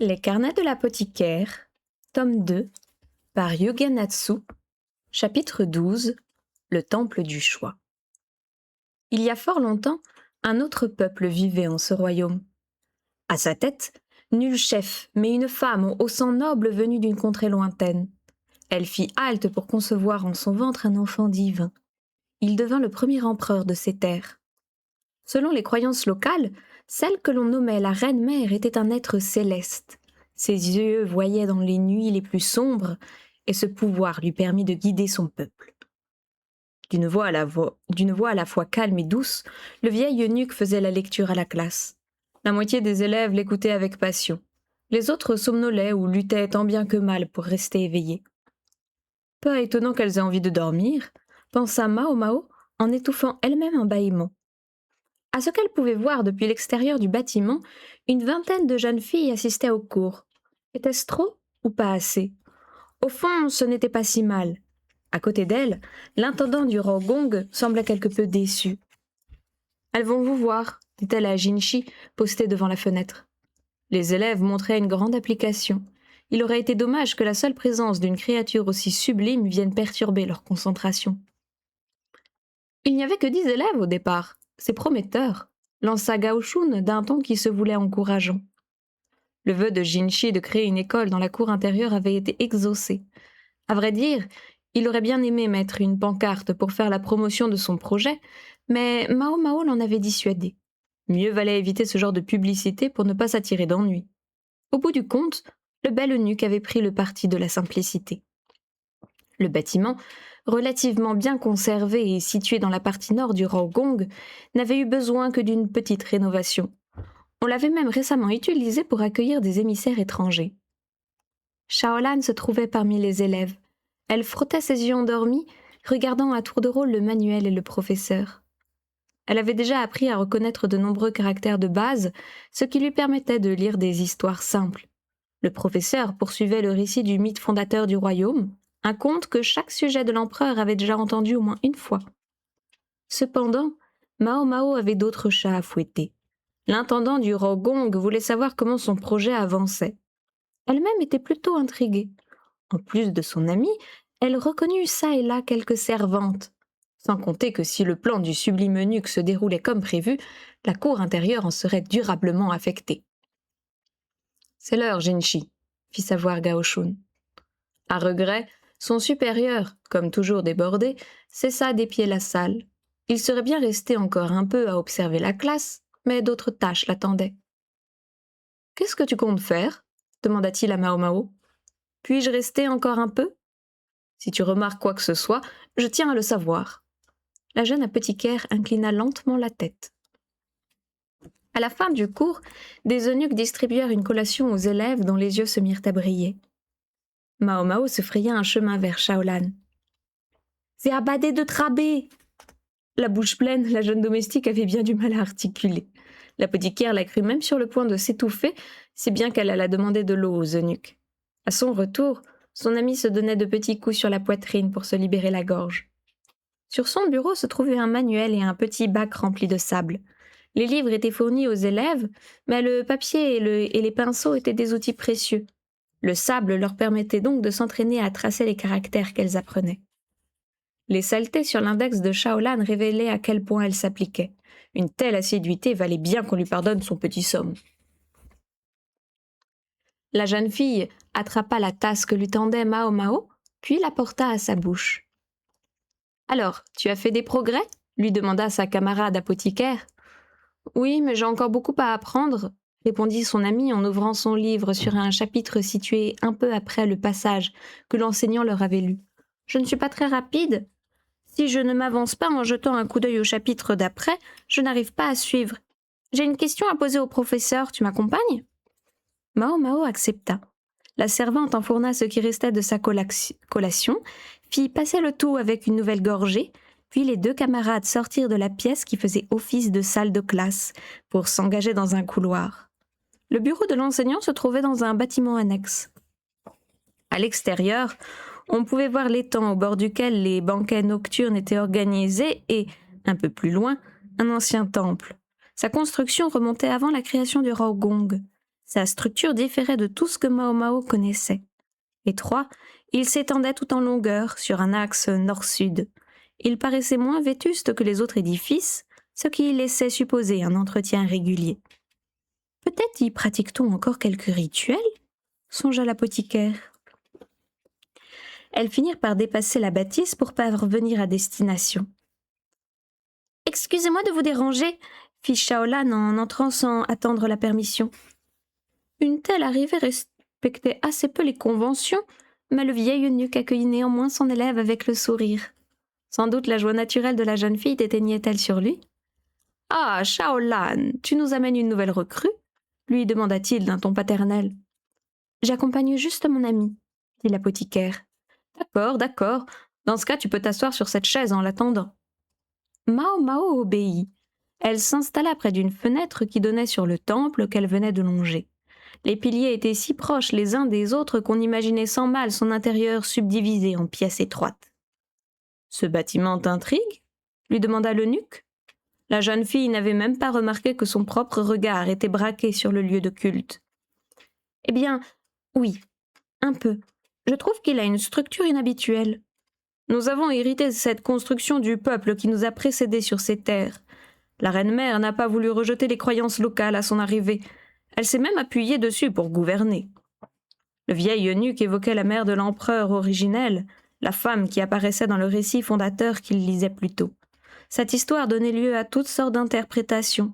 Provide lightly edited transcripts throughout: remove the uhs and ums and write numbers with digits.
Les carnets de l'apothicaire, tome 2, par Yugenatsu, chapitre 12, le temple du choix. Il y a fort longtemps, un autre peuple vivait en ce royaume. À sa tête, nul chef, mais une femme au sang noble venue d'une contrée lointaine. Elle fit halte pour concevoir en son ventre un enfant divin. Il devint le premier empereur de ces terres. Selon les croyances locales, celle que l'on nommait la reine-mère était un être céleste. Ses yeux voyaient dans les nuits les plus sombres, et ce pouvoir lui permit de guider son peuple. D'une voix à la fois calme et douce, le vieil eunuque faisait la lecture à la classe. La moitié des élèves l'écoutaient avec passion. Les autres somnolaient ou luttaient tant bien que mal pour rester éveillés. Peu étonnant qu'elles aient envie de dormir, pensa Mao Mao en étouffant elle-même un bâillement. À ce qu'elle pouvait voir depuis l'extérieur du bâtiment, une vingtaine de jeunes filles assistaient au cours. Était-ce trop ou pas assez? Au fond, ce n'était pas si mal. À côté d'elle, l'intendant du Rogong semblait quelque peu déçu. « Elles vont vous voir », dit-elle à Jinchi, postée devant la fenêtre. Les élèves montraient une grande application. Il aurait été dommage que la seule présence d'une créature aussi sublime vienne perturber leur concentration. Il n'y avait que 10 élèves au départ. C'est prometteur, lança Gao Shun d'un ton qui se voulait encourageant. Le vœu de Jinchi de créer une école dans la cour intérieure avait été exaucé. À vrai dire, il aurait bien aimé mettre une pancarte pour faire la promotion de son projet, mais Mao Mao l'en avait dissuadé. Mieux valait éviter ce genre de publicité pour ne pas s'attirer d'ennui. Au bout du compte, le bel eunuque avait pris le parti de la simplicité. Le bâtiment, relativement bien conservé et situé dans la partie nord du Rogong, n'avait eu besoin que d'une petite rénovation. On l'avait même récemment utilisé pour accueillir des émissaires étrangers. Shaolan se trouvait parmi les élèves. Elle frottait ses yeux endormis, regardant à tour de rôle le manuel et le professeur. Elle avait déjà appris à reconnaître de nombreux caractères de base, ce qui lui permettait de lire des histoires simples. Le professeur poursuivait le récit du mythe fondateur du royaume, un conte que chaque sujet de l'empereur avait déjà entendu au moins une fois. Cependant, Mao Mao avait d'autres chats à fouetter. L'intendant du Rogong voulait savoir comment son projet avançait. Elle-même était plutôt intriguée. En plus de son amie, elle reconnut çà et là quelques servantes. Sans compter que si le plan du sublime eunuque se déroulait comme prévu, la cour intérieure en serait durablement affectée. « C'est l'heure, Jinchi », fit savoir Gao Shun. À regret, son supérieur, comme toujours débordé, cessa d'épier la salle. Il serait bien resté encore un peu à observer la classe, mais d'autres tâches l'attendaient. « Qu'est-ce que tu comptes faire ?» demanda-t-il à Mao Mao. « Puis-je rester encore un peu ? Si tu remarques quoi que ce soit, je tiens à le savoir. » La jeune apothicaire inclina lentement la tête. À la fin du cours, des eunuques distribuèrent une collation aux élèves dont les yeux se mirent à briller. Mao Mao se fraya un chemin vers Shaolan. « C'est Abadé de Trabé !» La bouche pleine, la jeune domestique avait bien du mal à articuler. L'apothicaire la crut même sur le point de s'étouffer, si bien qu'elle alla demander de l'eau aux eunuques. À son retour, son amie se donnait de petits coups sur la poitrine pour se libérer la gorge. Sur son bureau se trouvaient un manuel et un petit bac rempli de sable. Les livres étaient fournis aux élèves, mais le papier et les pinceaux étaient des outils précieux. Le sable leur permettait donc de s'entraîner à tracer les caractères qu'elles apprenaient. Les saletés sur l'index de Shaolan révélaient à quel point elle s'appliquait. Une telle assiduité valait bien qu'on lui pardonne son petit somme. La jeune fille attrapa la tasse que lui tendait Mao Mao, puis la porta à sa bouche. « Alors, tu as fait des progrès ?» lui demanda sa camarade apothicaire. « Oui, mais j'ai encore beaucoup à apprendre », répondit son amie en ouvrant son livre sur un chapitre situé un peu après le passage que l'enseignant leur avait lu. « Je ne suis pas très rapide. Si je ne m'avance pas en jetant un coup d'œil au chapitre d'après, je n'arrive pas à suivre. J'ai une question à poser au professeur, tu m'accompagnes ?» Mao Mao accepta. La servante enfourna ce qui restait de sa collation, fit passer le tout avec une nouvelle gorgée, puis les deux camarades sortirent de la pièce qui faisait office de salle de classe pour s'engager dans un couloir. Le bureau de l'enseignant se trouvait dans un bâtiment annexe. À l'extérieur, on pouvait voir l'étang au bord duquel les banquets nocturnes étaient organisés et, un peu plus loin, un ancien temple. Sa construction remontait avant la création du Rogong. Sa structure différait de tout ce que Mao Mao connaissait. Étroit, il s'étendait tout en longueur, sur un axe nord-sud. Il paraissait moins vétuste que les autres édifices, ce qui laissait supposer un entretien régulier. « Peut-être y pratique-t-on encore quelques rituels ?» songea l'apothicaire. Elles finirent par dépasser la bâtisse pour parvenir à destination. « Excusez-moi de vous déranger » fit Shaolan en entrant sans attendre la permission. Une telle arrivée respectait assez peu les conventions, mais le vieil eunuque accueillit néanmoins son élève avec le sourire. Sans doute la joie naturelle de la jeune fille déteignait-elle sur lui. « Ah, Shaolan, tu nous amènes une nouvelle recrue ?» lui demanda-t-il d'un ton paternel. « J'accompagne juste mon ami, » dit l'apothicaire. « D'accord, d'accord. Dans ce cas, tu peux t'asseoir sur cette chaise en l'attendant. » Mao Mao obéit. Elle s'installa près d'une fenêtre qui donnait sur le temple qu'elle venait de longer. Les piliers étaient si proches les uns des autres qu'on imaginait sans mal son intérieur subdivisé en pièces étroites. « Ce bâtiment t'intrigue ?» lui demanda l'eunuque. La jeune fille n'avait même pas remarqué que son propre regard était braqué sur le lieu de culte. « Eh bien, oui, un peu. Je trouve qu'il a une structure inhabituelle. Nous avons hérité cette construction du peuple qui nous a précédés sur ces terres. La reine-mère n'a pas voulu rejeter les croyances locales à son arrivée. Elle s'est même appuyée dessus pour gouverner. » Le vieil eunuque évoquait la mère de l'empereur originel, la femme qui apparaissait dans le récit fondateur qu'il lisait plus tôt. Cette histoire donnait lieu à toutes sortes d'interprétations.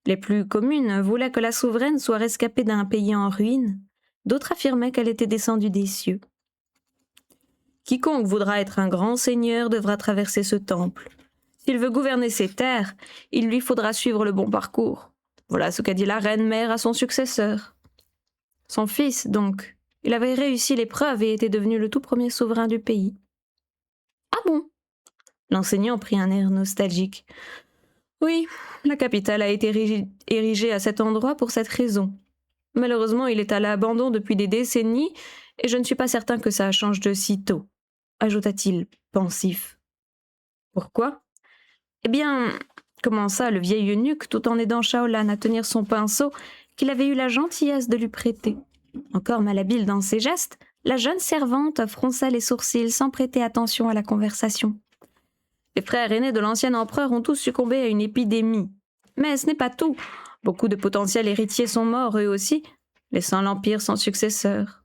Les plus communes voulaient que la souveraine soit rescapée d'un pays en ruine. D'autres affirmaient qu'elle était descendue des cieux. Quiconque voudra être un grand seigneur devra traverser ce temple. S'il veut gouverner ces terres, il lui faudra suivre le bon parcours. Voilà ce qu'a dit la reine-mère à son successeur. Son fils, donc, il avait réussi l'épreuve et était devenu le tout premier souverain du pays. « Ah bon ?» L'enseignant prit un air nostalgique. « Oui, la capitale a été érigée à cet endroit pour cette raison. Malheureusement, il est à l'abandon depuis des décennies et je ne suis pas certain que ça change de si tôt, » ajouta-t-il, pensif. « Pourquoi ? » Eh bien, commença le vieil eunuque tout en aidant Shaolan à tenir son pinceau qu'il avait eu la gentillesse de lui prêter. Encore malhabile dans ses gestes, la jeune servante fronça les sourcils sans prêter attention à la conversation. Les frères aînés de l'ancien empereur ont tous succombé à une épidémie. Mais ce n'est pas tout. Beaucoup de potentiels héritiers sont morts eux aussi, laissant l'empire sans successeur.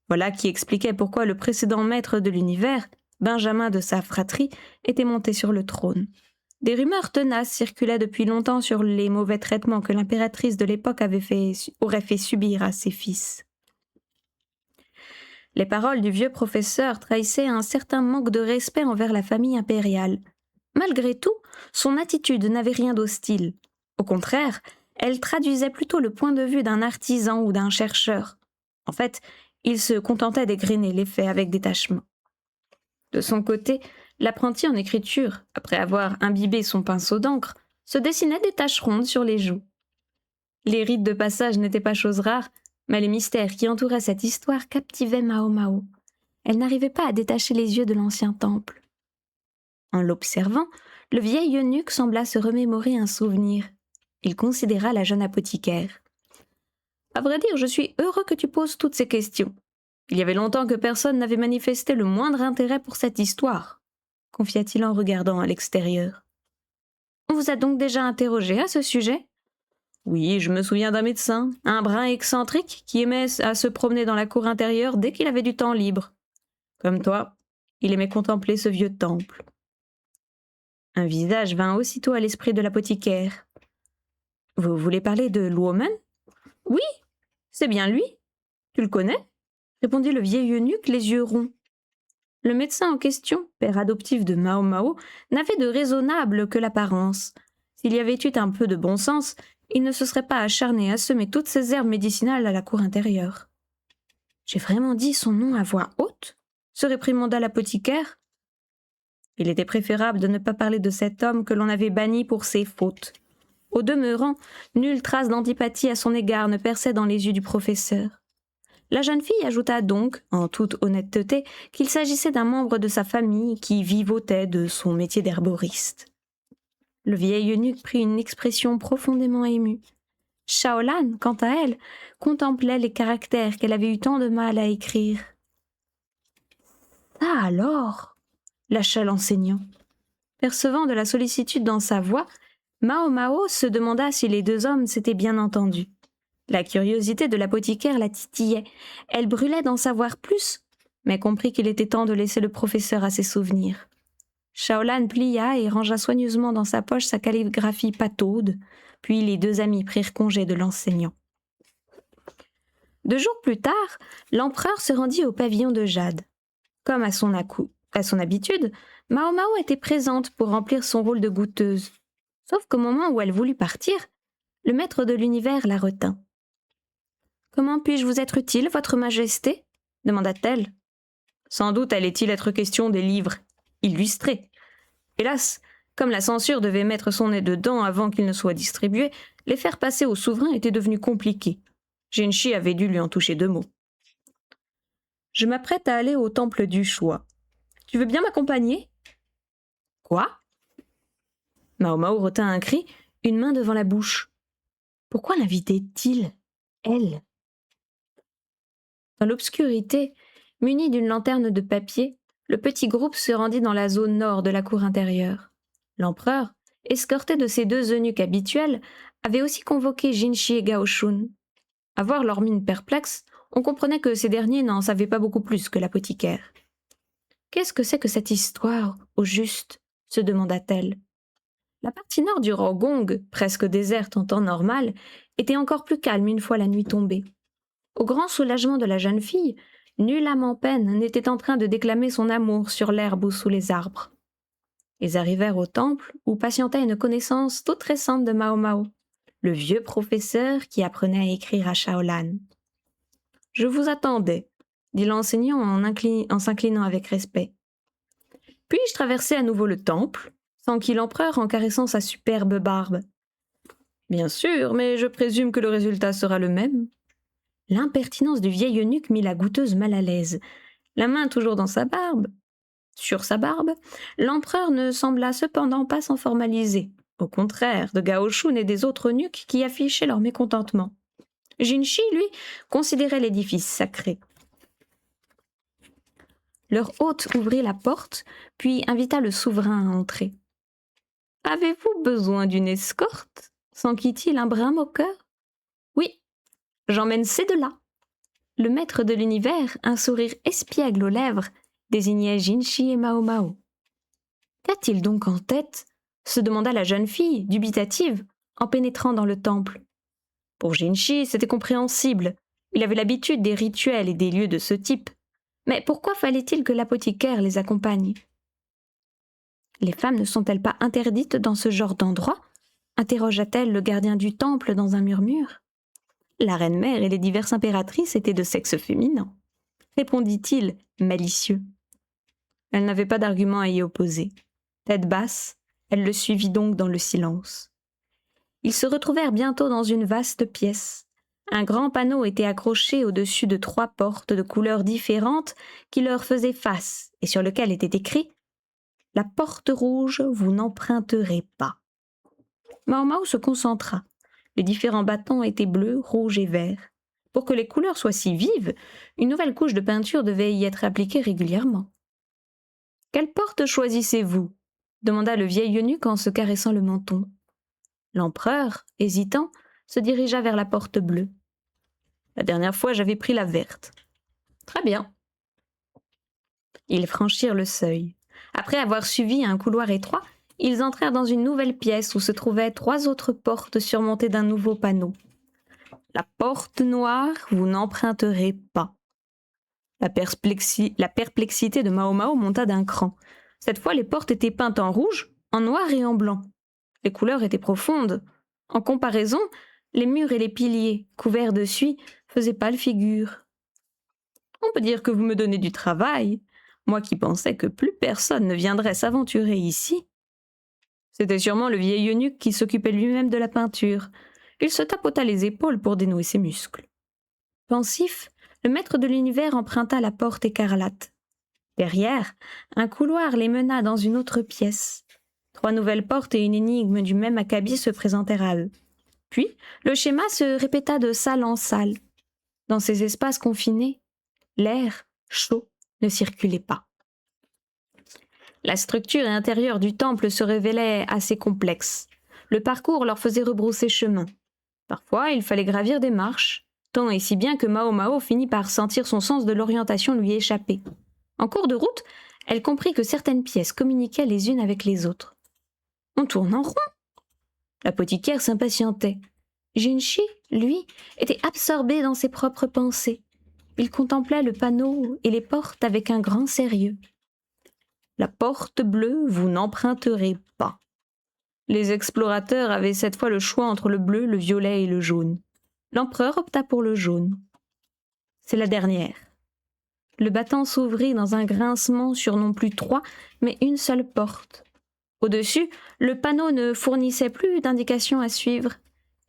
Voilà qui expliquait pourquoi le précédent maître de l'univers, Benjamin de sa fratrie, était monté sur le trône. Des rumeurs tenaces circulaient depuis longtemps sur les mauvais traitements que l'impératrice de l'époque aurait fait subir à ses fils. Les paroles du vieux professeur trahissaient un certain manque de respect envers la famille impériale. Malgré tout, son attitude n'avait rien d'hostile. Au contraire, elle traduisait plutôt le point de vue d'un artisan ou d'un chercheur. En fait, il se contentait d'égrener les faits avec détachement. De son côté, l'apprenti en écriture, après avoir imbibé son pinceau d'encre, se dessinait des taches rondes sur les joues. Les rites de passage n'étaient pas chose rare, mais les mystères qui entouraient cette histoire captivaient Mao Mao. Elle n'arrivait pas à détacher les yeux de l'ancien temple. En l'observant, le vieil eunuque sembla se remémorer un souvenir. Il considéra la jeune apothicaire. « À vrai dire, je suis heureux que tu poses toutes ces questions. Il y avait longtemps que personne n'avait manifesté le moindre intérêt pour cette histoire, » confia-t-il en regardant à l'extérieur. « On vous a donc déjà interrogé à ce sujet ? » Oui, je me souviens d'un médecin, un brin excentrique qui aimait à se promener dans la cour intérieure dès qu'il avait du temps libre. Comme toi, il aimait contempler ce vieux temple. Un visage vint aussitôt à l'esprit de l'apothicaire. « Vous voulez parler de Luomen ? » ?»« Oui, c'est bien lui. Tu le connais ?» répondit le vieil eunuque, les yeux ronds. Le médecin en question, père adoptif de Mao Mao, n'avait de raisonnable que l'apparence. S'il y avait eu un peu de bon sens, il ne se serait pas acharné à semer toutes ces herbes médicinales à la cour intérieure. « J'ai vraiment dit son nom à voix haute ?» se réprimanda l'apothicaire. Il était préférable de ne pas parler de cet homme que l'on avait banni pour ses fautes. Au demeurant, nulle trace d'antipathie à son égard ne perçait dans les yeux du professeur. La jeune fille ajouta donc, en toute honnêteté, qu'il s'agissait d'un membre de sa famille qui vivotait de son métier d'herboriste. Le vieil eunuque prit une expression profondément émue. Shaolan, quant à elle, contemplait les caractères qu'elle avait eu tant de mal à écrire. « Ah alors !» lâcha l'enseignant. Percevant de la sollicitude dans sa voix, Mao Mao se demanda si les deux hommes s'étaient bien entendus. La curiosité de l'apothicaire la titillait. Elle brûlait d'en savoir plus, mais comprit qu'il était temps de laisser le professeur à ses souvenirs. Shaolan plia et rangea soigneusement dans sa poche sa calligraphie pataude, puis les deux amis prirent congé de l'enseignant. 2 jours plus tard, l'empereur se rendit au pavillon de Jade. Comme à son habitude, Mao Mao était présente pour remplir son rôle de goûteuse. Sauf qu'au moment où elle voulut partir, le maître de l'univers la retint. « Comment puis-je vous être utile, votre majesté ?» demanda-t-elle. Sans doute allait-il être question des livres illustrés. Hélas, comme la censure devait mettre son nez dedans avant qu'ils ne soient distribués, les faire passer au souverain était devenu compliqué. Jinshi avait dû lui en toucher 2 mots. « Je m'apprête à aller au temple du choix. Tu veux bien m'accompagner ?»« Quoi ?» Mao Mao retint un cri, une main devant la bouche. Pourquoi l'invitait-il, elle ? Dans l'obscurité, muni d'une lanterne de papier, le petit groupe se rendit dans la zone nord de la cour intérieure. L'empereur, escorté de ses 2 eunuques habituels, avait aussi convoqué Jinshi et Gao Shun. À voir leur mine perplexe, on comprenait que ces derniers n'en savaient pas beaucoup plus que l'apothicaire. « Qu'est-ce que c'est que cette histoire, au juste ?» se demanda-t-elle. La partie nord du Rogong, presque déserte en temps normal, était encore plus calme une fois la nuit tombée. Au grand soulagement de la jeune fille, nulle âme en peine n'était en train de déclamer son amour sur l'herbe ou sous les arbres. Ils arrivèrent au temple où patientait une connaissance toute récente de Mao Mao, le vieux professeur qui apprenait à écrire à Shaolan. « Je vous attendais, » dit l'enseignant en s'inclinant avec respect. « Puis-je traverser à nouveau le temple ?» s'enquit l'empereur en caressant sa superbe barbe. « Bien sûr, mais je présume que le résultat sera le même. » L'impertinence du vieil eunuque mit la goûteuse mal à l'aise. La main toujours dans sa barbe. Sur sa barbe, l'empereur ne sembla cependant pas s'en formaliser. Au contraire, de Gao Shun et des autres eunuques qui affichaient leur mécontentement. Jinshi, lui, considérait l'édifice sacré. Leur hôte ouvrit la porte, puis invita le souverain à entrer. « Avez-vous besoin d'une escorte ?» s'enquit-il un brin moqueur. « Oui, j'emmène ces 2-là. » Le maître de l'univers, un sourire espiègle aux lèvres, désignait Jinshi et Mao Mao. « Qu'a-t-il donc en tête ?» se demanda la jeune fille, dubitative, en pénétrant dans le temple. Pour Jinshi, c'était compréhensible. Il avait l'habitude des rituels et des lieux de ce type. Mais pourquoi fallait-il que l'apothicaire les accompagne ? Les femmes ne sont-elles pas interdites dans ce genre d'endroit ? Interrogea-t-elle le gardien du temple dans un murmure. La reine-mère et les diverses impératrices étaient de sexe féminin, répondit-il, malicieux. Elle n'avait pas d'argument à y opposer. Tête basse, elle le suivit donc dans le silence. Ils se retrouvèrent bientôt dans une vaste pièce. Un grand panneau était accroché au-dessus de 3 portes de couleurs différentes qui leur faisaient face et sur lequel était écrit « La porte rouge, vous n'emprunterez pas ». Mao Mao se concentra. Les différents bâtons étaient bleus, rouges et verts. Pour que les couleurs soient si vives, une nouvelle couche de peinture devait y être appliquée régulièrement. « Quelle porte choisissez-vous » demanda le vieil eunuque en se caressant le menton. L'empereur, hésitant, se dirigea vers la porte bleue. « La dernière fois, j'avais pris la verte. »« Très bien. » Ils franchirent le seuil. Après avoir suivi un couloir étroit, ils entrèrent dans une nouvelle pièce où se trouvaient 3 autres portes surmontées d'un nouveau panneau. « La porte noire, vous n'emprunterez pas. » La perplexité de Mao Mao monta d'un cran. Cette fois, les portes étaient peintes en rouge, en noir et en blanc. Les couleurs étaient profondes. En comparaison, les murs et les piliers, couverts de suie, faisaient pâle figure. « On peut dire que vous me donnez du travail, moi qui pensais que plus personne ne viendrait s'aventurer ici. » C'était sûrement le vieil eunuque qui s'occupait lui-même de la peinture. Il se tapota les épaules pour dénouer ses muscles. Pensif, le maître de l'univers emprunta la porte écarlate. Derrière, un couloir les mena dans une autre pièce. 3 nouvelles portes et une énigme du même acabit se présentèrent à eux. Puis, le schéma se répéta de salle en salle. Dans ces espaces confinés, l'air chaud ne circulait pas. La structure intérieure du temple se révélait assez complexe. Le parcours leur faisait rebrousser chemin. Parfois, il fallait gravir des marches, tant et si bien que Mao Mao finit par sentir son sens de l'orientation lui échapper. En cours de route, elle comprit que certaines pièces communiquaient les unes avec les autres. On tourne en rond. L'apothicaire s'impatientait. Jinshi, lui, était absorbé dans ses propres pensées. Il contemplait le panneau et les portes avec un grand sérieux. La porte bleue, vous n'emprunterez pas. Les explorateurs avaient cette fois le choix entre le bleu, le violet et le jaune. L'empereur opta pour le jaune. C'est la dernière. Le battant s'ouvrit dans un grincement sur non plus 3, mais une seule porte. Au-dessus, le panneau ne fournissait plus d'indications à suivre.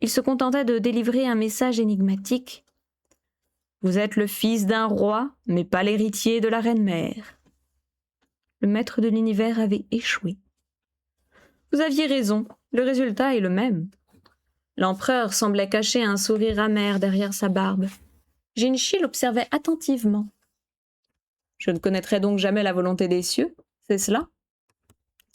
Il se contentait de délivrer un message énigmatique. « Vous êtes le fils d'un roi, mais pas l'héritier de la reine-mère. » Le maître de l'univers avait échoué. Vous aviez raison, le résultat est le même. L'empereur semblait cacher un sourire amer derrière sa barbe. Jinshi l'observait attentivement. « Je ne connaîtrai donc jamais la volonté des cieux, c'est cela ?»«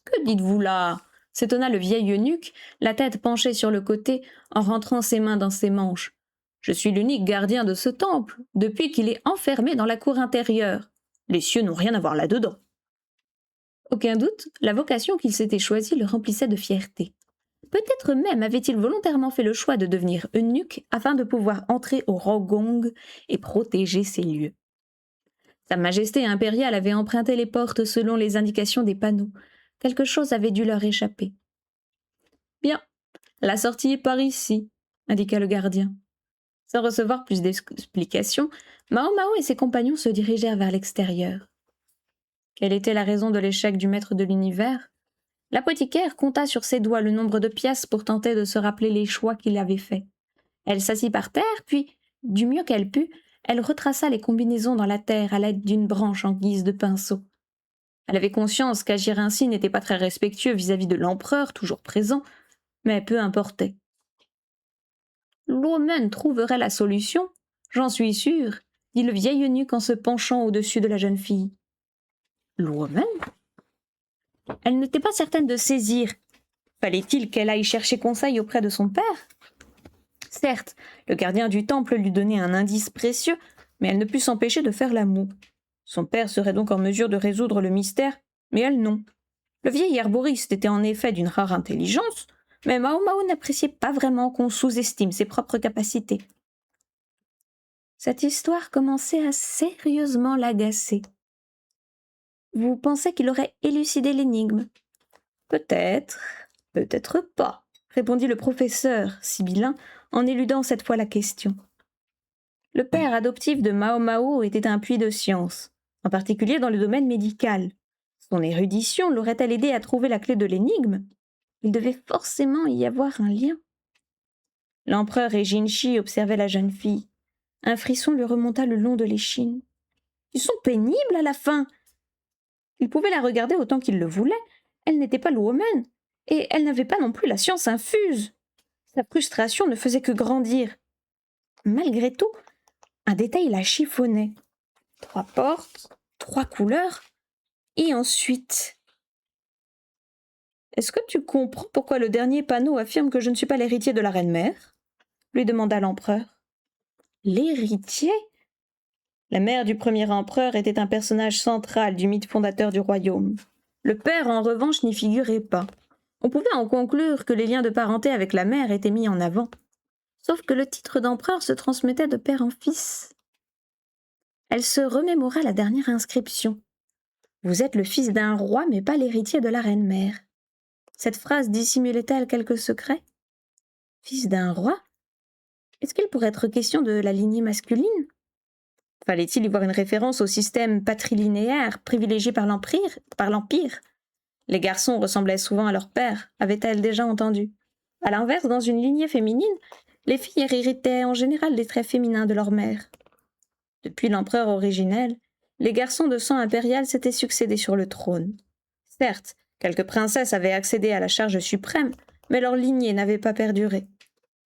Que dites-vous là ?» s'étonna le vieil eunuque, la tête penchée sur le côté, en rentrant ses mains dans ses manches. « Je suis l'unique gardien de ce temple, depuis qu'il est enfermé dans la cour intérieure. Les cieux n'ont rien à voir là-dedans. » Aucun doute, la vocation qu'il s'était choisie le remplissait de fierté. Peut-être même avait-il volontairement fait le choix de devenir eunuque afin de pouvoir entrer au Rogong et protéger ces lieux. Sa majesté impériale avait emprunté les portes selon les indications des panneaux. Quelque chose avait dû leur échapper. « Bien, la sortie est par ici, » indiqua le gardien. Sans recevoir plus d'explications, Mao Mao et ses compagnons se dirigèrent vers l'extérieur. Quelle était la raison de l'échec du maître de l'univers? L'apothicaire compta sur ses doigts le nombre de pièces pour tenter de se rappeler les choix qu'il avait faits. Elle s'assit par terre, puis, du mieux qu'elle put, elle retraça les combinaisons dans la terre à l'aide d'une branche en guise de pinceau. Elle avait conscience qu'agir ainsi n'était pas très respectueux vis-à-vis de l'empereur, toujours présent, mais peu importait. L'Omen trouverait la solution, j'en suis sûre, dit le vieil eunuque en se penchant au-dessus de la jeune fille. L'Omen? Elle n'était pas certaine de saisir. Fallait-il qu'elle aille chercher conseil auprès de son père? Certes, le gardien du temple lui donnait un indice précieux, mais elle ne put s'empêcher de faire la moue. Son père serait donc en mesure de résoudre le mystère, mais elle non. Le vieil herboriste était en effet d'une rare intelligence, mais Mao Mao n'appréciait pas vraiment qu'on sous-estime ses propres capacités. Cette histoire commençait à sérieusement l'agacer. Vous pensez qu'il aurait élucidé l'énigme? Peut-être, peut-être pas, répondit le professeur, sibyllin, en éludant cette fois la question. Le père adoptif de Mao Mao était un puits de science, en particulier dans le domaine médical. Son érudition l'aurait-elle aidé à trouver la clé de l'énigme? Il devait forcément y avoir un lien. L'empereur et Jinshi observaient la jeune fille. Un frisson lui remonta le long de l'échine. Ils sont pénibles à la fin. Il pouvait la regarder autant qu'il le voulait. Elle n'était pas l'woman, et elle n'avait pas non plus la science infuse. Sa frustration ne faisait que grandir. Malgré tout, un détail la chiffonnait. 3 portes, 3 couleurs, et ensuite... « Est-ce que tu comprends pourquoi le dernier panneau affirme que je ne suis pas l'héritier de la reine-mère » lui demanda l'empereur. « L'héritier » La mère du premier empereur était un personnage central du mythe fondateur du royaume. Le père, en revanche, n'y figurait pas. On pouvait en conclure que les liens de parenté avec la mère étaient mis en avant. Sauf que le titre d'empereur se transmettait de père en fils. Elle se remémora la dernière inscription. « Vous êtes le fils d'un roi, mais pas l'héritier de la reine-mère. » Cette phrase dissimulait-elle quelque secret? Fils d'un roi? Est-ce qu'il pourrait être question de la lignée masculine? Fallait-il y voir une référence au système patrilinéaire privilégié par l'Empire? Les garçons ressemblaient souvent à leur père, avait-elle déjà entendu. À l'inverse, dans une lignée féminine, les filles héritaient en général des traits féminins de leur mère. Depuis l'empereur originel, les garçons de sang impérial s'étaient succédé sur le trône. Certes, quelques princesses avaient accédé à la charge suprême, mais leur lignée n'avait pas perduré.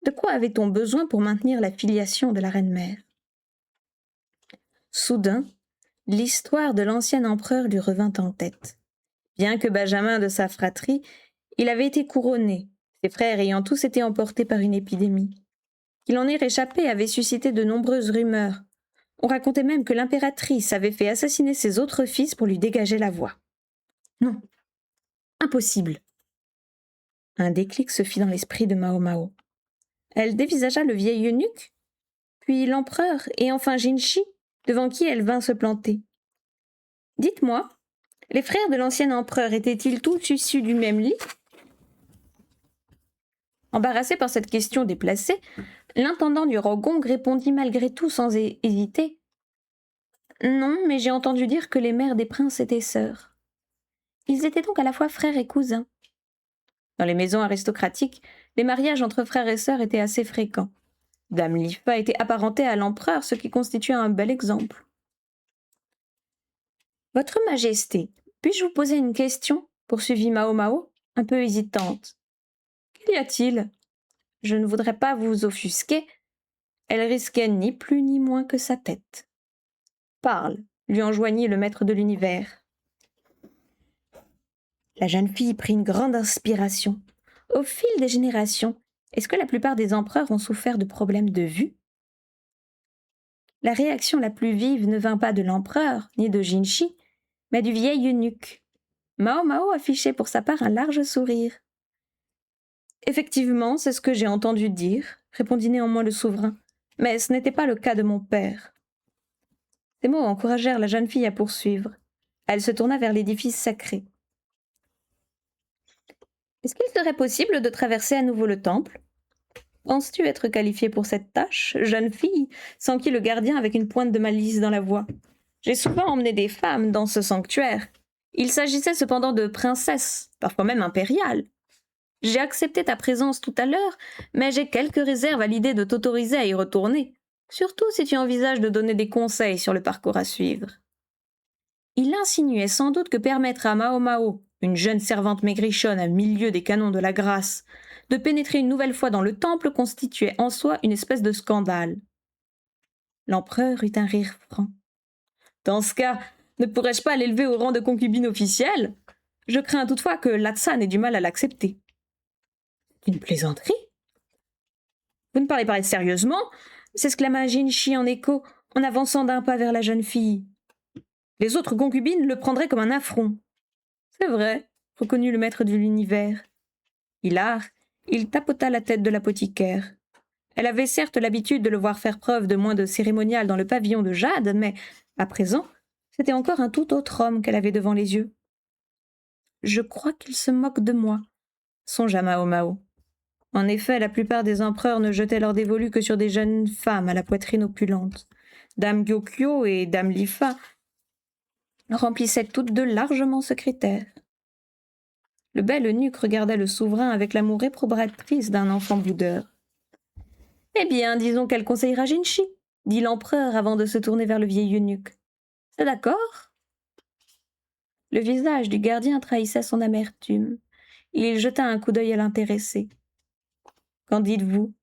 De quoi avait-on besoin pour maintenir la filiation de la reine-mère? Soudain, l'histoire de l'ancien empereur lui revint en tête. Bien que benjamin de sa fratrie, il avait été couronné, ses frères ayant tous été emportés par une épidémie. Qu'il en ait réchappé avait suscité de nombreuses rumeurs. On racontait même que l'impératrice avait fait assassiner ses autres fils pour lui dégager la voie. Non, impossible. Un déclic se fit dans l'esprit de Mao Mao. Elle dévisagea le vieil eunuque, puis l'empereur et enfin Jinchi, devant qui elle vint se planter. « Dites-moi, les frères de l'ancien empereur étaient-ils tous issus du même lit ?» Embarrassé par cette question déplacée, l'intendant du Rogong répondit malgré tout sans hésiter. « Non, mais j'ai entendu dire que les mères des princes étaient sœurs. » Ils étaient donc à la fois frères et cousins. Dans les maisons aristocratiques, les mariages entre frères et sœurs étaient assez fréquents. Dame Lifa était apparentée à l'empereur, ce qui constituait un bel exemple. « Votre Majesté, puis-je vous poser une question ?» poursuivit Mao Mao, un peu hésitante. « Qu'y a-t-il » ? Je ne voudrais pas vous offusquer. Elle risquait ni plus ni moins que sa tête. « Parle » lui enjoignit le maître de l'univers. La jeune fille prit une grande inspiration. Au fil des générations, est-ce que la plupart des empereurs ont souffert de problèmes de vue? La réaction la plus vive ne vint pas de l'empereur, ni de Jinchi, mais du vieil eunuque. Mao Mao affichait pour sa part un large sourire. « Effectivement, c'est ce que j'ai entendu dire, » répondit néanmoins le souverain, « mais ce n'était pas le cas de mon père. » Ces mots encouragèrent la jeune fille à poursuivre. Elle se tourna vers l'édifice sacré. « Est-ce qu'il serait possible de traverser à nouveau le temple ? Penses-tu être qualifiée pour cette tâche, jeune fille, s'enquit le gardien avec une pointe de malice dans la voix. J'ai souvent emmené des femmes dans ce sanctuaire. Il s'agissait cependant de princesses, parfois même impériales. J'ai accepté ta présence tout à l'heure, mais j'ai quelques réserves à l'idée de t'autoriser à y retourner, surtout si tu envisages de donner des conseils sur le parcours à suivre. » Il insinuait sans doute que permettre à Mao Mao, une jeune servante maigrichonne à milieu des canons de la grâce, de pénétrer une nouvelle fois dans le temple constituait en soi une espèce de scandale. L'empereur eut un rire franc. « Dans ce cas, ne pourrais-je pas l'élever au rang de concubine officielle ? Je crains toutefois que Latsan ait du mal à l'accepter. » Une plaisanterie ? Vous ne parlez pas sérieusement ? S'exclama Jinchi en écho, en avançant d'un pas vers la jeune fille. Les autres concubines le prendraient comme un affront. C'est vrai, reconnut le maître de l'univers. Hilar, il tapota la tête de l'apothicaire. Elle avait certes l'habitude de le voir faire preuve de moins de cérémonial dans le pavillon de jade, mais, à présent, c'était encore un tout autre homme qu'elle avait devant les yeux. « Je crois qu'il se moque de moi », songea Mao Mao. En effet, la plupart des empereurs ne jetaient leur dévolu que sur des jeunes femmes à la poitrine opulente. Dame Gyokyo et Dame Lifa remplissaient toutes deux largement ce critère. Le bel eunuque regardait le souverain avec l'amour réprobatrice d'un enfant boudeur. « Eh bien, disons qu'elle conseillera Jinchi, » dit l'empereur avant de se tourner vers le vieil eunuque. « C'est d'accord ?» Le visage du gardien trahissait son amertume. Il jeta un coup d'œil à l'intéressé. « Qu'en dites-vous ?»«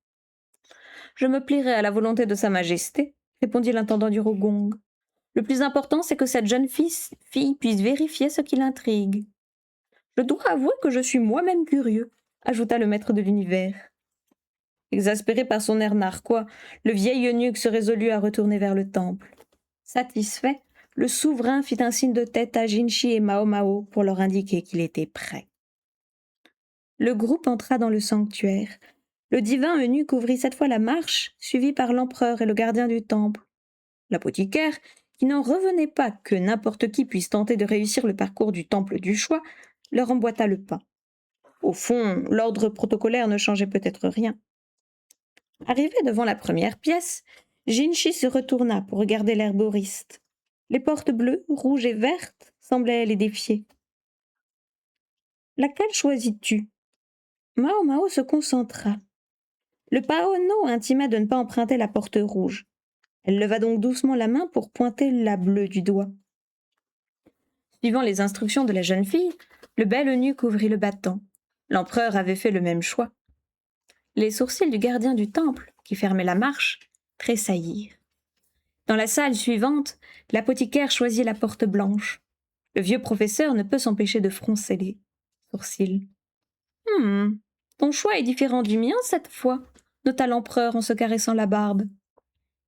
Je me plierai à la volonté de Sa Majesté, » répondit l'intendant du Rogong. « Le plus important, c'est que cette jeune fille puisse vérifier ce qui l'intrigue. »« Je dois avouer que je suis moi-même curieux, » ajouta le maître de l'univers. Exaspéré par son air narquois, le vieil eunuque se résolut à retourner vers le temple. Satisfait, le souverain fit un signe de tête à Jinchi et Mao Mao pour leur indiquer qu'il était prêt. Le groupe entra dans le sanctuaire. Le divin eunuque ouvrit cette fois la marche, suivi par l'empereur et le gardien du temple. L'apothicaire, qui n'en revenait pas que n'importe qui puisse tenter de réussir le parcours du temple du choix, leur emboîta le pas. Au fond, l'ordre protocolaire ne changeait peut-être rien. Arrivé devant la première pièce, Jinchi se retourna pour regarder l'herboriste. Les portes bleues, rouges et vertes semblaient les défier. « Laquelle choisis-tu » Mao Mao se concentra. Le Paono intima de ne pas emprunter la porte rouge. Elle leva donc doucement la main pour pointer la bleue du doigt. Suivant les instructions de la jeune fille, le bel eunuque ouvrit le battant. L'empereur avait fait le même choix. Les sourcils du gardien du temple, qui fermait la marche, tressaillirent. Dans la salle suivante, l'apothicaire choisit la porte blanche. Le vieux professeur ne peut s'empêcher de froncer les sourcils. « Ton choix est différent du mien cette fois », nota l'empereur en se caressant la barbe.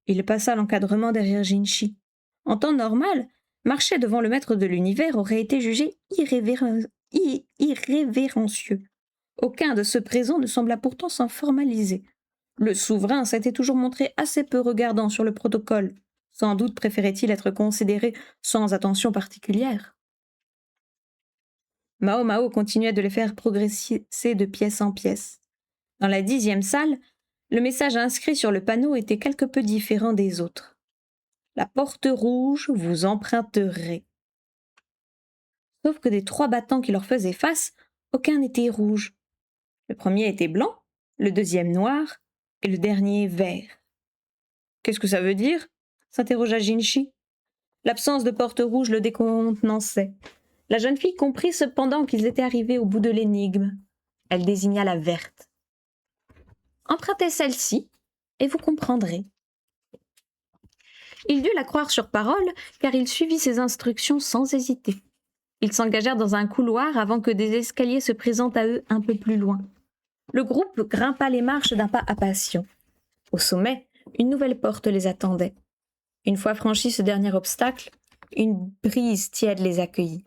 Il passa l'encadrement derrière Jinchi. En temps normal, marcher devant le maître de l'univers aurait été jugé irrévérencieux. Aucun de ceux présents ne sembla pourtant s'en formaliser. Le souverain s'était toujours montré assez peu regardant sur le protocole. Sans doute préférait-il être considéré sans attention particulière. Mao Mao continuait de les faire progresser de pièce en pièce. Dans la 10e salle, le message inscrit sur le panneau était quelque peu différent des autres. « La porte rouge vous emprunterez. » Sauf que des 3 battants qui leur faisaient face, aucun n'était rouge. Le premier était blanc, le deuxième noir et le dernier vert. « Qu'est-ce que ça veut dire ?» s'interrogea Jinchi. L'absence de porte rouge le décontenançait. La jeune fille comprit cependant qu'ils étaient arrivés au bout de l'énigme. Elle désigna la verte. « Empruntez celle-ci, et vous comprendrez. » Il dut la croire sur parole, car il suivit ses instructions sans hésiter. Ils s'engagèrent dans un couloir avant que des escaliers se présentent à eux un peu plus loin. Le groupe grimpa les marches d'un pas impatient. Au sommet, une nouvelle porte les attendait. Une fois franchi ce dernier obstacle, une brise tiède les accueillit.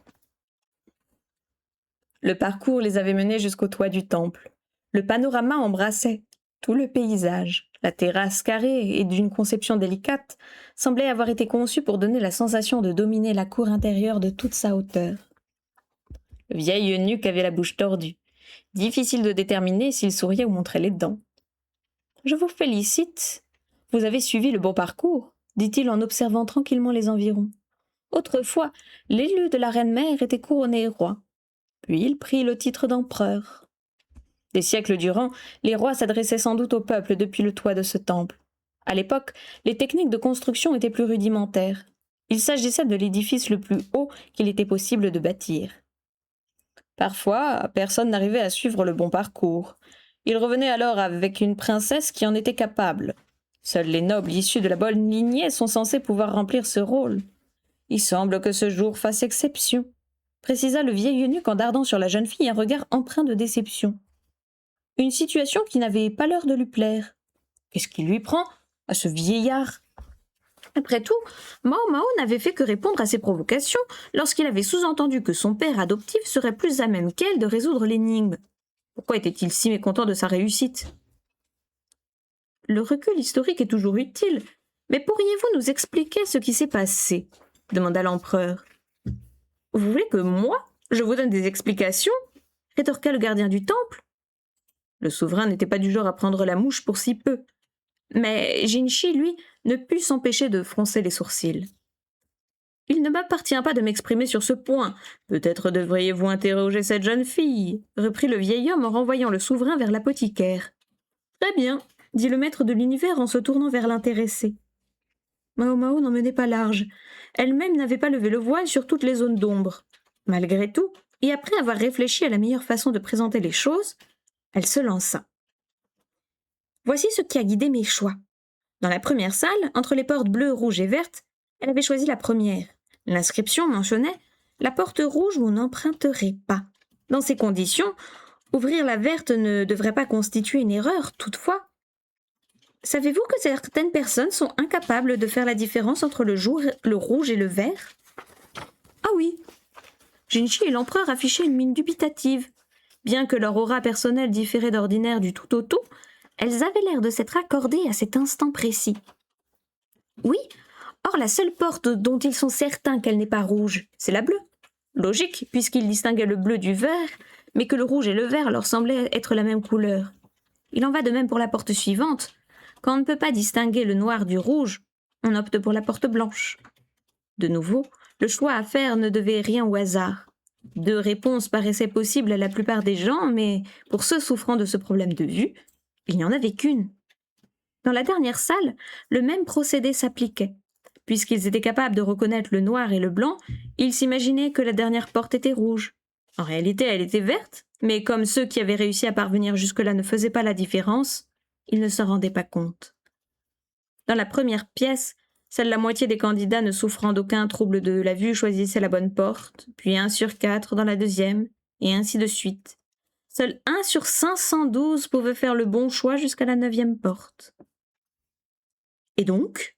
Le parcours les avait menés jusqu'au toit du temple. Le panorama embrassait tout le paysage. La terrasse carrée et d'une conception délicate semblait avoir été conçue pour donner la sensation de dominer la cour intérieure de toute sa hauteur. Le vieil eunuque avait la bouche tordue. Difficile de déterminer s'il souriait ou montrait les dents. « Je vous félicite. Vous avez suivi le bon parcours, » dit-il en observant tranquillement les environs. Autrefois, l'élu de la reine-mère était couronné roi. Puis il prit le titre d'empereur. Des siècles durant, les rois s'adressaient sans doute au peuple depuis le toit de ce temple. À l'époque, les techniques de construction étaient plus rudimentaires. Il s'agissait de l'édifice le plus haut qu'il était possible de bâtir. Parfois, personne n'arrivait à suivre le bon parcours. Il revenait alors avec une princesse qui en était capable. Seuls les nobles issus de la bonne lignée sont censés pouvoir remplir ce rôle. Il semble que ce jour fasse exception, précisa le vieil eunuque en dardant sur la jeune fille un regard empreint de déception. Une situation qui n'avait pas l'air de lui plaire. Qu'est-ce qui lui prend à ce vieillard? Après tout, Mao Mao n'avait fait que répondre à ses provocations lorsqu'il avait sous-entendu que son père adoptif serait plus à même qu'elle de résoudre l'énigme. Pourquoi était-il si mécontent de sa réussite? Le recul historique est toujours utile, mais pourriez-vous nous expliquer ce qui s'est passé? Demanda l'empereur. Vous voulez que moi, je vous donne des explications? Rétorqua le gardien du temple. Le souverain n'était pas du genre à prendre la mouche pour si peu. Mais Jinchi, lui, ne put s'empêcher de froncer les sourcils. « Il ne m'appartient pas de m'exprimer sur ce point. Peut-être devriez-vous interroger cette jeune fille, » reprit le vieil homme en renvoyant le souverain vers l'apothicaire. « Très bien, » dit le maître de l'univers en se tournant vers l'intéressé. Mao Mao n'en menait pas large. Elle-même n'avait pas levé le voile sur toutes les zones d'ombre. Malgré tout, et après avoir réfléchi à la meilleure façon de présenter les choses, elle se lança. Voici ce qui a guidé mes choix. Dans la première salle, entre les portes bleues, rouges et vertes, elle avait choisi la première. L'inscription mentionnait « La porte rouge, vous n'emprunterez pas ». Dans ces conditions, ouvrir la verte ne devrait pas constituer une erreur, toutefois. Savez-vous que certaines personnes sont incapables de faire la différence entre le rouge et le vert? Ah oui. Jinchi et l'empereur affichaient une mine dubitative. Bien que leur aura personnelle différait d'ordinaire du tout au tout, elles avaient l'air de s'être accordées à cet instant précis. Oui, or la seule porte dont ils sont certains qu'elle n'est pas rouge, c'est la bleue. Logique, puisqu'ils distinguaient le bleu du vert, mais que le rouge et le vert leur semblaient être la même couleur. Il en va de même pour la porte suivante. Quand on ne peut pas distinguer le noir du rouge, on opte pour la porte blanche. De nouveau, le choix à faire ne devait rien au hasard. 2 réponses paraissaient possibles à la plupart des gens, mais pour ceux souffrant de ce problème de vue, il n'y en avait qu'une. Dans la dernière salle, le même procédé s'appliquait. Puisqu'ils étaient capables de reconnaître le noir et le blanc, ils s'imaginaient que la dernière porte était rouge. En réalité, elle était verte, Mais comme ceux qui avaient réussi à parvenir jusque-là ne faisaient pas la différence, ils ne s'en rendaient pas compte. Dans la première pièce, seule la moitié des candidats ne souffrant d'aucun trouble de la vue choisissaient la bonne porte, puis 1 sur 4 dans la deuxième, et ainsi de suite. Seul 1 sur 512 pouvait faire le bon choix jusqu'à la 9e porte. Et donc ?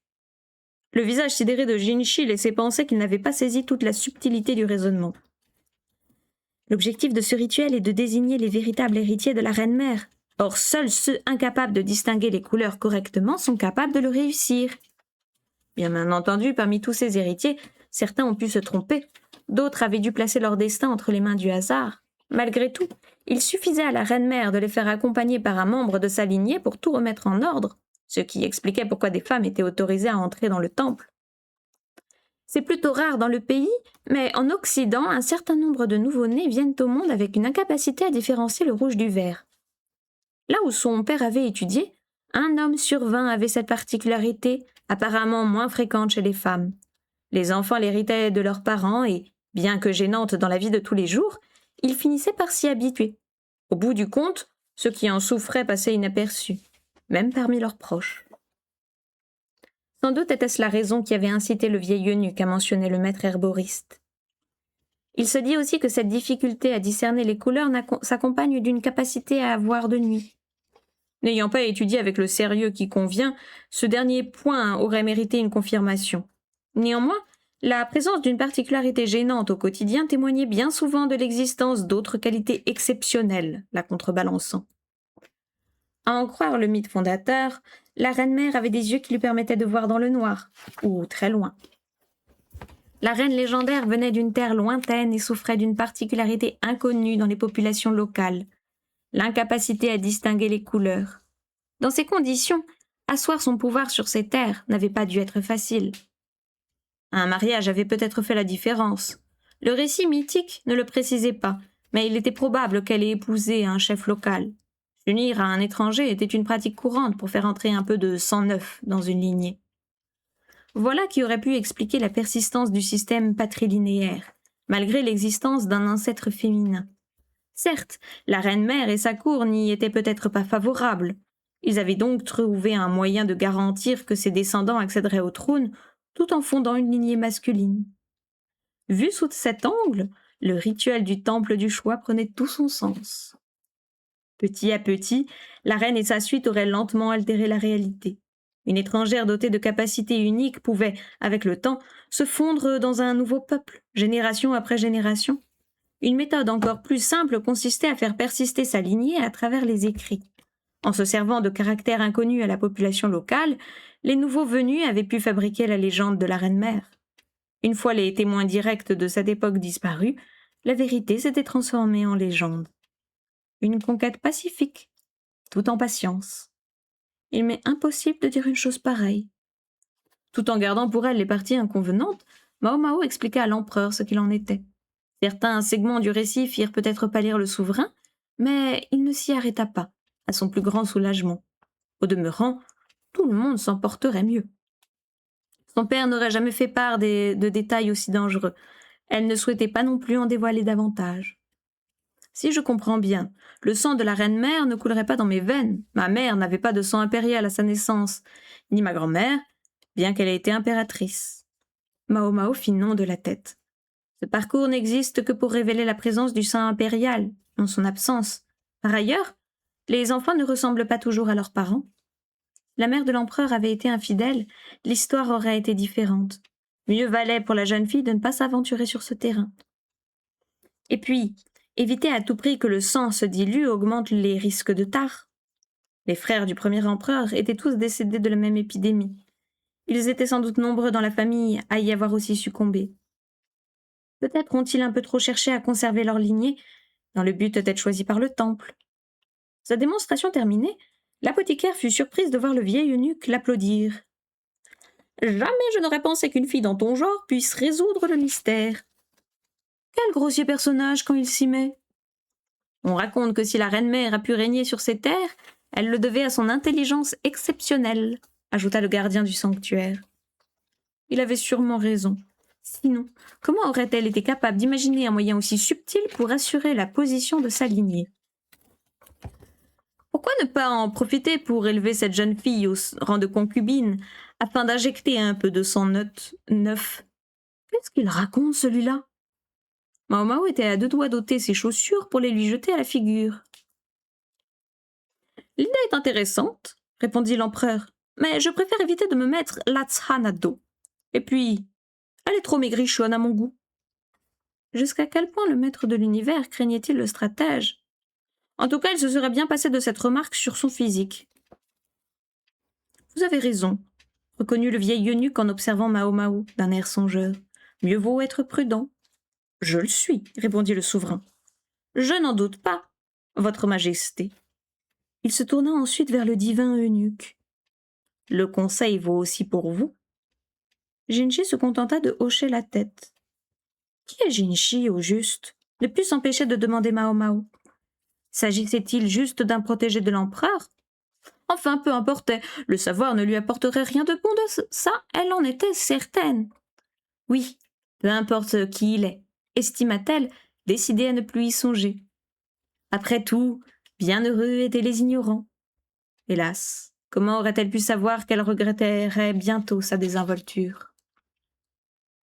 Le visage sidéré de Jinchi laissait penser qu'il n'avait pas saisi toute la subtilité du raisonnement. L'objectif de ce rituel est de désigner les véritables héritiers de la reine-mère. Or, seuls ceux incapables de distinguer les couleurs correctement sont capables de le réussir. Bien entendu, parmi tous ces héritiers, certains ont pu se tromper, d'autres avaient dû placer leur destin entre les mains du hasard. Malgré tout, il suffisait à la reine-mère de les faire accompagner par un membre de sa lignée pour tout remettre en ordre, ce qui expliquait pourquoi des femmes étaient autorisées à entrer dans le temple. C'est plutôt rare dans le pays, mais en Occident, un certain nombre de nouveau-nés viennent au monde avec une incapacité à différencier le rouge du vert. Là où son père avait étudié, un homme sur 20 avait cette particularité, apparemment moins fréquente chez les femmes. Les enfants l'héritaient de leurs parents et, bien que gênante dans la vie de tous les jours, ils finissaient par s'y habituer. Au bout du compte, ceux qui en souffraient passaient inaperçus, même parmi leurs proches. Sans doute était-ce la raison qui avait incité le vieil eunuque à mentionner le maître herboriste. Il se dit aussi que cette difficulté à discerner les couleurs s'accompagne d'une capacité à voir de nuit. N'ayant pas étudié avec le sérieux qui convient, ce dernier point aurait mérité une confirmation. Néanmoins, la présence d'une particularité gênante au quotidien témoignait bien souvent de l'existence d'autres qualités exceptionnelles, la contrebalançant. À en croire le mythe fondateur, la reine-mère avait des yeux qui lui permettaient de voir dans le noir, ou très loin. La reine légendaire venait d'une terre lointaine et souffrait d'une particularité inconnue dans les populations locales, l'incapacité à distinguer les couleurs. Dans ces conditions, asseoir son pouvoir sur ces terres n'avait pas dû être facile. Un mariage avait peut-être fait la différence. Le récit mythique ne le précisait pas, mais il était probable qu'elle ait épousé un chef local. S'unir à un étranger était une pratique courante pour faire entrer un peu de sang neuf dans une lignée. Voilà qui aurait pu expliquer la persistance du système patrilinéaire, malgré l'existence d'un ancêtre féminin. Certes, la reine-mère et sa cour n'y étaient peut-être pas favorables. Ils avaient donc trouvé un moyen de garantir que ses descendants accéderaient au trône tout en fondant une lignée masculine. Vu sous cet angle, le rituel du temple du choix prenait tout son sens. Petit à petit, la reine et sa suite auraient lentement altéré la réalité. Une étrangère dotée de capacités uniques pouvait, avec le temps, se fondre dans un nouveau peuple, génération après génération. Une méthode encore plus simple consistait à faire persister sa lignée à travers les écrits. En se servant de caractères inconnus à la population locale, les nouveaux venus avaient pu fabriquer la légende de la reine-mère. Une fois les témoins directs de cette époque disparus, la vérité s'était transformée en légende. Une conquête pacifique, tout en patience. Il m'est impossible de dire une chose pareille. Tout en gardant pour elle les parties inconvenantes, Mao Mao expliqua à l'empereur ce qu'il en était. Certains segments du récit firent peut-être pâlir le souverain, mais il ne s'y arrêta pas, à son plus grand soulagement. Au demeurant, tout le monde s'en porterait mieux. Son père n'aurait jamais fait part de détails aussi dangereux. Elle ne souhaitait pas non plus en dévoiler davantage. Si je comprends bien, le sang de la reine-mère ne coulerait pas dans mes veines. Ma mère n'avait pas de sang impérial à sa naissance, ni ma grand-mère, bien qu'elle ait été impératrice. Mao Mao fit non de la tête. Ce parcours n'existe que pour révéler la présence du sang impérial, en son absence. Par ailleurs, les enfants ne ressemblent pas toujours à leurs parents. La mère de l'empereur avait été infidèle, l'histoire aurait été différente. Mieux valait pour la jeune fille de ne pas s'aventurer sur ce terrain. Et puis, éviter à tout prix que le sang se dilue augmente les risques de tare. Les frères du premier empereur étaient tous décédés de la même épidémie. Ils étaient sans doute nombreux dans la famille à y avoir aussi succombé. Peut-être ont-ils un peu trop cherché à conserver leur lignée, dans le but d'être choisis par le temple. Sa démonstration terminée, l'apothicaire fut surprise de voir le vieil eunuque l'applaudir. « Jamais je n'aurais pensé qu'une fille dans ton genre puisse résoudre le mystère. » Quel grossier personnage quand il s'y met. On raconte que si la reine-mère a pu régner sur ces terres, elle le devait à son intelligence exceptionnelle, ajouta le gardien du sanctuaire. Il avait sûrement raison. Sinon, comment aurait-elle été capable d'imaginer un moyen aussi subtil pour assurer la position de sa lignée? Pourquoi ne pas en profiter pour élever cette jeune fille au rang de concubine, afin d'injecter un peu de sang neuf? Qu'est-ce qu'il raconte, celui-là? Mao Mao était à deux doigts d'ôter ses chaussures pour les lui jeter à la figure. L'idée est intéressante, répondit l'empereur, mais je préfère éviter de me mettre l'Atshanado. Et puis, elle est trop maigrichonne à mon goût. Jusqu'à quel point le maître de l'univers craignait-il le stratège? En tout cas, il se serait bien passé de cette remarque sur son physique. Vous avez raison, reconnut le vieil eunuque en observant Mao Mao d'un air songeur. Mieux vaut être prudent. Je le suis, répondit le souverain. Je n'en doute pas, votre majesté. Il se tourna ensuite vers le divin eunuque. Le conseil vaut aussi pour vous. Jinchi se contenta de hocher la tête. Qui est Jinchi, au juste? Ne put s'empêcher de demander Mao Mao. S'agissait-il juste d'un protégé de l'empereur? Enfin, peu importait, le savoir ne lui apporterait rien de bon de ça, elle en était certaine. Oui, peu importe qui il est, estima-t-elle, décidée à ne plus y songer. Après tout, bienheureux étaient les ignorants. Hélas, comment aurait-elle pu savoir qu'elle regretterait bientôt sa désinvolture?